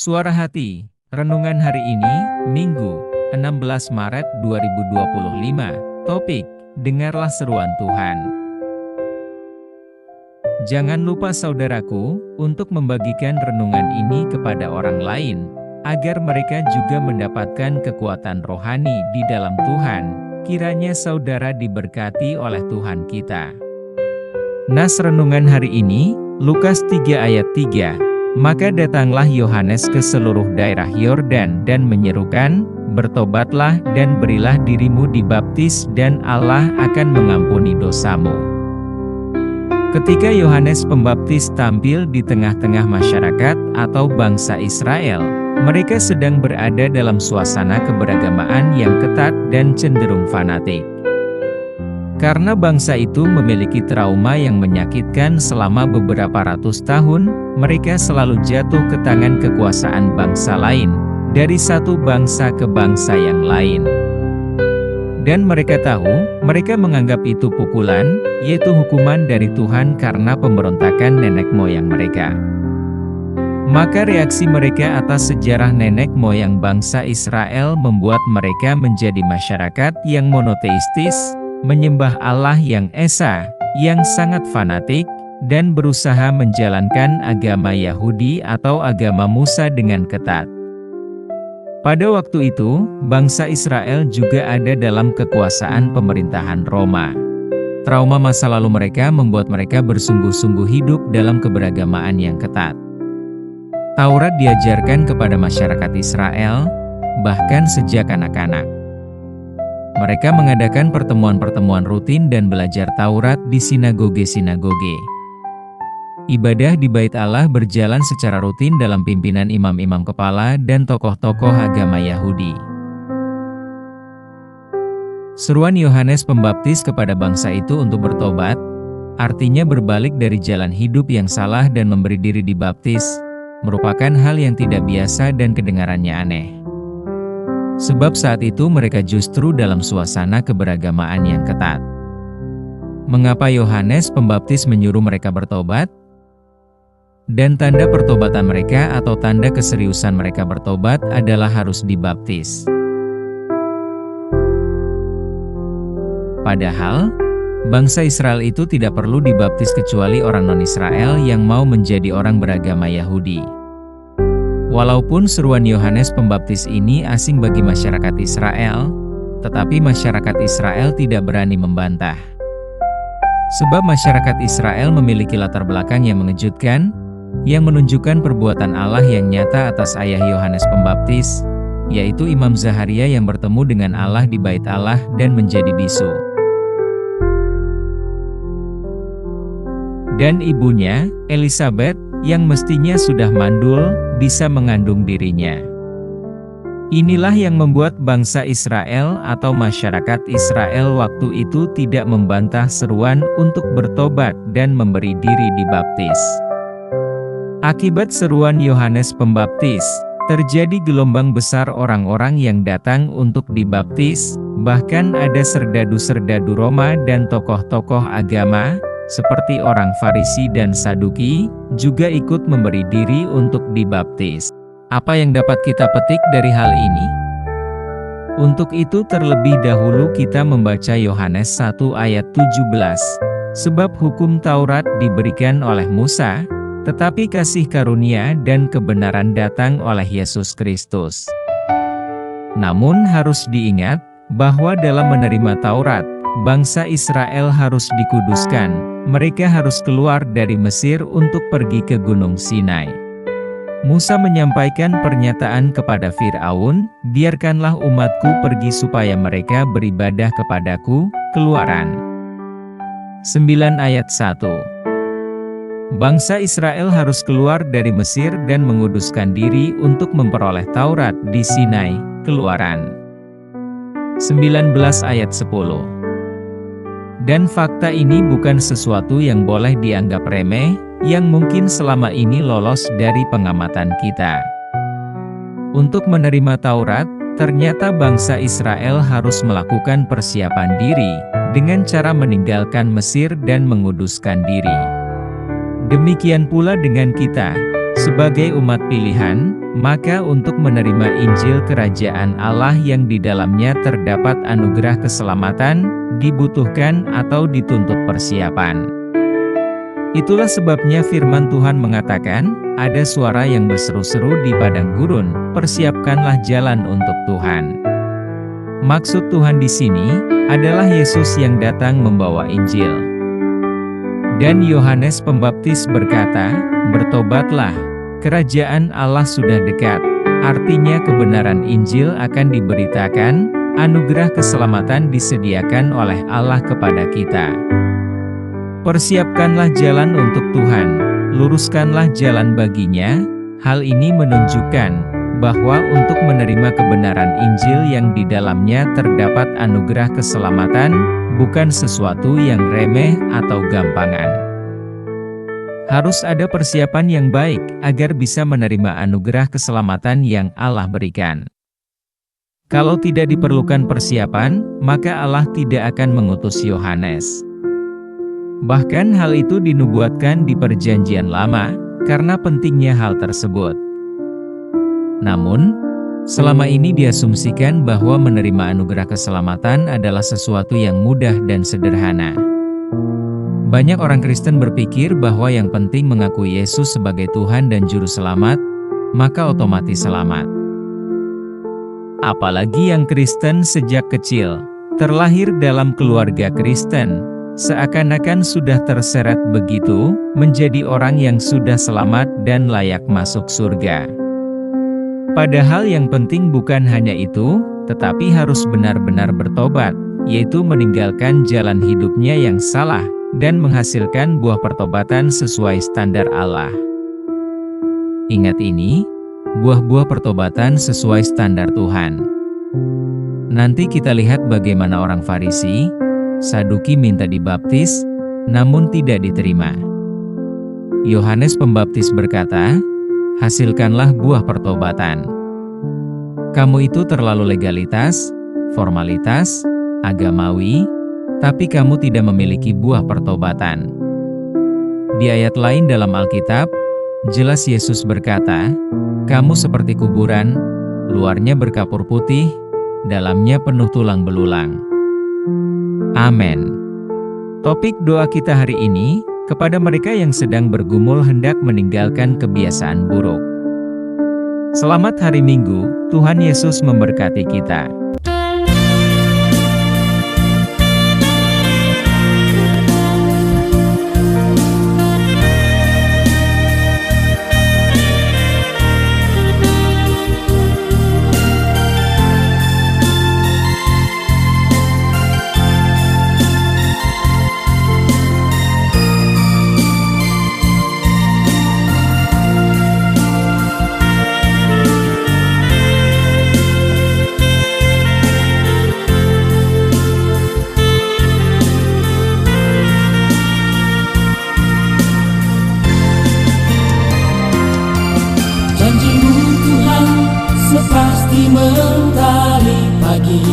Suara Hati, renungan hari ini, Minggu, 16 Maret 2025, topik, dengarlah seruan Tuhan. Jangan lupa saudaraku, untuk membagikan renungan ini kepada orang lain, agar mereka juga mendapatkan kekuatan rohani di dalam Tuhan. Kiranya saudara diberkati oleh Tuhan kita. Nas renungan hari ini, Lukas 3 ayat 3. Maka datanglah Yohanes ke seluruh daerah Yordan dan menyerukan, bertobatlah dan berilah dirimu dibaptis dan Allah akan mengampuni dosamu. Ketika Yohanes Pembaptis tampil di tengah-tengah masyarakat atau bangsa Israel, mereka sedang berada dalam suasana keberagamaan yang ketat dan cenderung fanatik. Karena bangsa itu memiliki trauma yang menyakitkan selama beberapa ratus tahun, mereka selalu jatuh ke tangan kekuasaan bangsa lain, dari satu bangsa ke bangsa yang lain. Dan mereka tahu, mereka menganggap itu pukulan, yaitu hukuman dari Tuhan karena pemberontakan nenek moyang mereka. Maka reaksi mereka atas sejarah nenek moyang bangsa Israel membuat mereka menjadi masyarakat yang monoteistis, menyembah Allah yang esa, yang sangat fanatik, dan berusaha menjalankan agama Yahudi atau agama Musa dengan ketat. Pada waktu itu, bangsa Israel juga ada dalam kekuasaan pemerintahan Roma. Trauma masa lalu mereka membuat mereka bersungguh-sungguh hidup dalam keberagamaan yang ketat. Taurat diajarkan kepada masyarakat Israel, bahkan sejak anak-anak. Mereka mengadakan pertemuan-pertemuan rutin dan belajar Taurat di sinagoge-sinagoge. Ibadah di Bait Allah berjalan secara rutin dalam pimpinan imam-imam kepala dan tokoh-tokoh agama Yahudi. Seruan Yohanes Pembaptis kepada bangsa itu untuk bertobat, artinya berbalik dari jalan hidup yang salah dan memberi diri dibaptis, merupakan hal yang tidak biasa dan kedengarannya aneh. Sebab saat itu mereka justru dalam suasana keberagamaan yang ketat. Mengapa Yohanes Pembaptis menyuruh mereka bertobat? Dan tanda pertobatan mereka atau tanda keseriusan mereka bertobat adalah harus dibaptis. Padahal, bangsa Israel itu tidak perlu dibaptis kecuali orang non-Israel yang mau menjadi orang beragama Yahudi. Walaupun seruan Yohanes Pembaptis ini asing bagi masyarakat Israel, tetapi masyarakat Israel tidak berani membantah. Sebab masyarakat Israel memiliki latar belakang yang mengejutkan, yang menunjukkan perbuatan Allah yang nyata atas ayah Yohanes Pembaptis, yaitu Imam Zaharia yang bertemu dengan Allah di Bait Allah dan menjadi bisu. Dan ibunya, Elisabet, yang mestinya sudah mandul, bisa mengandung dirinya. Inilah yang membuat bangsa Israel atau masyarakat Israel waktu itu tidak membantah seruan untuk bertobat dan memberi diri dibaptis. Akibat seruan Yohanes Pembaptis, terjadi gelombang besar orang-orang yang datang untuk dibaptis, bahkan ada serdadu-serdadu Roma dan tokoh-tokoh agama, seperti orang Farisi dan Saduki, juga ikut memberi diri untuk dibaptis. Apa yang dapat kita petik dari hal ini? Untuk itu terlebih dahulu kita membaca Yohanes 1 ayat 17. Sebab hukum Taurat diberikan oleh Musa, tetapi kasih karunia dan kebenaran datang oleh Yesus Kristus. Namun harus diingat, bahwa dalam menerima Taurat, bangsa Israel harus dikuduskan. Mereka harus keluar dari Mesir untuk pergi ke Gunung Sinai. Musa menyampaikan pernyataan kepada Firaun, biarkanlah umatku pergi supaya mereka beribadah kepadaku. Keluaran 9 ayat 1. Bangsa Israel harus keluar dari Mesir dan menguduskan diri untuk memperoleh Taurat di Sinai. Keluaran 19 ayat 10. Dan fakta ini bukan sesuatu yang boleh dianggap remeh, yang mungkin selama ini lolos dari pengamatan kita. Untuk menerima Taurat, ternyata bangsa Israel harus melakukan persiapan diri, dengan cara meninggalkan Mesir dan menguduskan diri. Demikian pula dengan kita, Sebagai umat pilihan, maka untuk menerima Injil Kerajaan Allah yang di dalamnya terdapat anugerah keselamatan, dibutuhkan atau dituntut persiapan. Itulah sebabnya firman Tuhan mengatakan, ada suara yang berseru-seru di padang gurun, persiapkanlah jalan untuk Tuhan. Maksud Tuhan di sini adalah Yesus yang datang membawa Injil. Dan Yohanes Pembaptis berkata, bertobatlah, kerajaan Allah sudah dekat. Artinya kebenaran Injil akan diberitakan, anugerah keselamatan disediakan oleh Allah kepada kita. Persiapkanlah jalan untuk Tuhan, luruskanlah jalan baginya. Hal ini menunjukkan bahwa untuk menerima kebenaran Injil yang di dalamnya terdapat anugerah keselamatan, bukan sesuatu yang remeh atau gampangan. Harus ada persiapan yang baik agar bisa menerima anugerah keselamatan yang Allah berikan. Kalau tidak diperlukan persiapan, maka Allah tidak akan mengutus Yohanes. Bahkan hal itu dinubuatkan di Perjanjian Lama, karena pentingnya hal tersebut. Namun, selama ini diasumsikan bahwa menerima anugerah keselamatan adalah sesuatu yang mudah dan sederhana. Banyak orang Kristen berpikir bahwa yang penting mengakui Yesus sebagai Tuhan dan Juru Selamat, maka otomatis selamat. Apalagi yang Kristen sejak kecil, terlahir dalam keluarga Kristen, seakan-akan sudah terseret begitu, menjadi orang yang sudah selamat dan layak masuk surga. Padahal yang penting bukan hanya itu, tetapi harus benar-benar bertobat, yaitu meninggalkan jalan hidupnya yang salah, dan menghasilkan buah pertobatan sesuai standar Allah. Ingat ini, buah-buah pertobatan sesuai standar Tuhan. Nanti kita lihat bagaimana orang Farisi, Saduki minta dibaptis, namun tidak diterima. Yohanes Pembaptis berkata, hasilkanlah buah pertobatan. Kamu itu terlalu legalitas, formalitas, agamawi, tapi kamu tidak memiliki buah pertobatan. Di ayat lain dalam Alkitab, jelas Yesus berkata, kamu seperti kuburan, luarnya berkapur putih, dalamnya penuh tulang belulang. Amin. Topik doa kita hari ini, kepada mereka yang sedang bergumul hendak meninggalkan kebiasaan buruk. Selamat hari Minggu, Tuhan Yesus memberkati kita. Sepasti mentari pagi,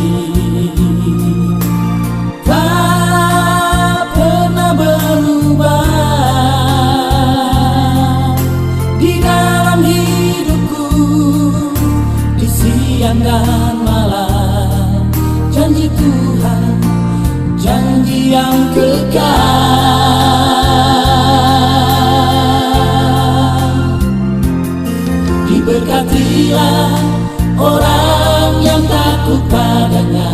tak pernah berubah di dalam hidupku, di siang dan malam. Janji Tuhan, janji yang kekal. Diberkatilah orang yang takut padanya,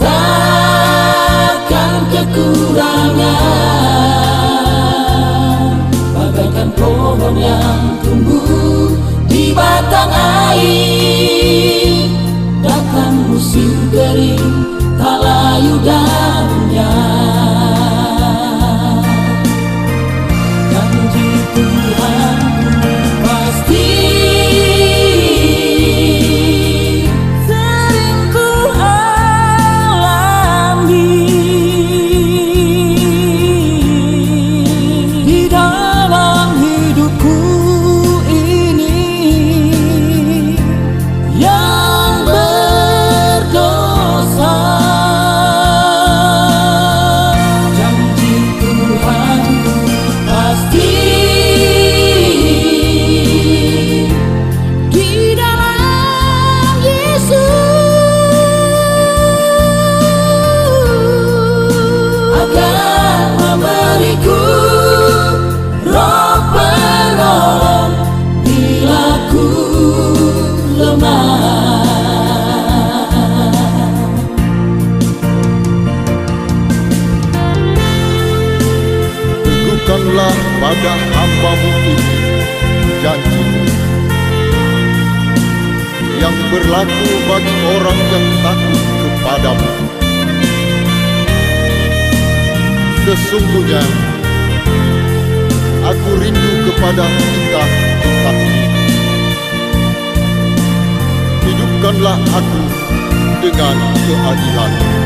takkan kekurangan. Bagaikan pohon yang tumbuh di batang air, datang musim kering, tak layu daunnya. Janji Tuhan pasti yang berlaku bagi orang yang takut kepadamu. Sesungguhnya aku rindu kepada titah-titahmu. Hidupkanlah aku dengan keadilan.